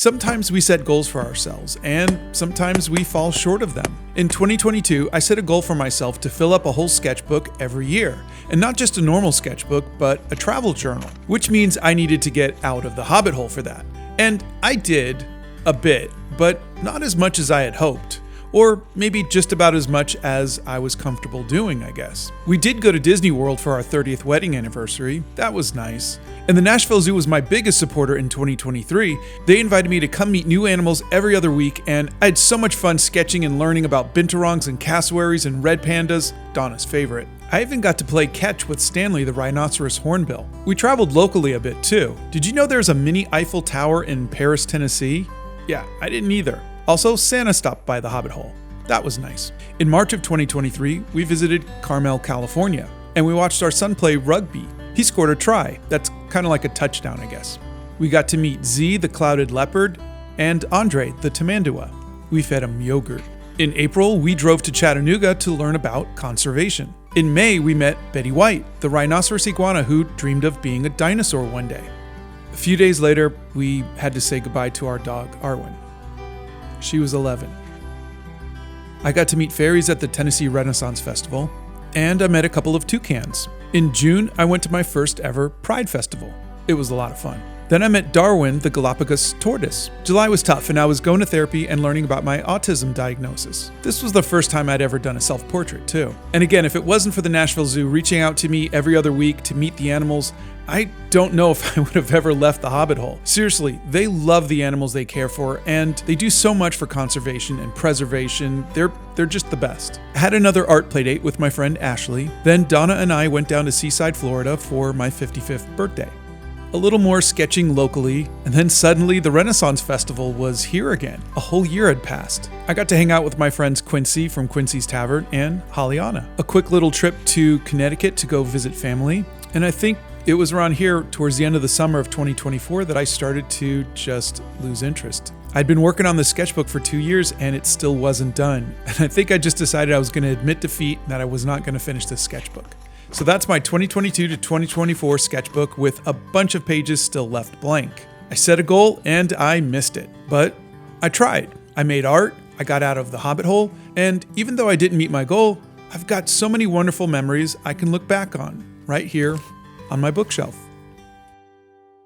Sometimes we set goals for ourselves, and sometimes we fall short of them. In 2022, I set a goal for myself to fill up a whole sketchbook every year. And not just a normal sketchbook, but a travel journal, which means I needed to get out of the Hobbit hole for that. And I did a bit, but not as much as I had hoped. Or maybe just about as much as I was comfortable doing, I guess. We did go to Disney World for our 30th wedding anniversary. That was nice. And the Nashville Zoo was my biggest supporter in 2023. They invited me to come meet new animals every other week, and I had so much fun sketching and learning about binturongs and cassowaries and red pandas, Donna's favorite. I even got to play catch with Stanley the rhinoceros hornbill. We traveled locally a bit too. Did you know there's a mini Eiffel Tower in Paris, Tennessee? Yeah, I didn't either. Also, Santa stopped by the Hobbit hole. That was nice. In March of 2023, we visited Carmel, California, and we watched our son play rugby. He scored a try. That's kind of like a touchdown, I guess. We got to meet Z, the clouded leopard, and Andre, the tamandua. We fed him yogurt. In April, we drove to Chattanooga to learn about conservation. In May, we met Betty White, the rhinoceros iguana who dreamed of being a dinosaur one day. A few days later, we had to say goodbye to our dog, Arwen. She was 11. I got to meet fairies at the Tennessee Renaissance Festival, and I met a couple of toucans. In June, I went to my first ever Pride Festival. It was a lot of fun. Then I met Darwin, the Galapagos tortoise. July was tough, and I was going to therapy and learning about my autism diagnosis. This was the first time I'd ever done a self-portrait, too. And again, if it wasn't for the Nashville Zoo reaching out to me every other week to meet the animals, I don't know if I would have ever left the Hobbit hole. Seriously, they love the animals they care for, and they do so much for conservation and preservation. They're just the best. I had another art playdate with my friend Ashley. Then Donna and I went down to Seaside, Florida for my 55th birthday. A little more sketching locally, and then suddenly the Renaissance Festival was here again. A whole year had passed. I got to hang out with my friends Quincy from Quincy's Tavern and Hollyana. A quick little trip to Connecticut to go visit family, and I think it was around here towards the end of the summer of 2024 that I started to just lose interest. I'd been working on the sketchbook for 2 years and it still wasn't done. And I think I just decided I was going to admit defeat and that I was not going to finish this sketchbook. So that's my 2022 to 2024 sketchbook with a bunch of pages still left blank. I set a goal and I missed it, but I tried. I made art, I got out of the Hobbit hole, and even though I didn't meet my goal, I've got so many wonderful memories I can look back on right here on my bookshelf.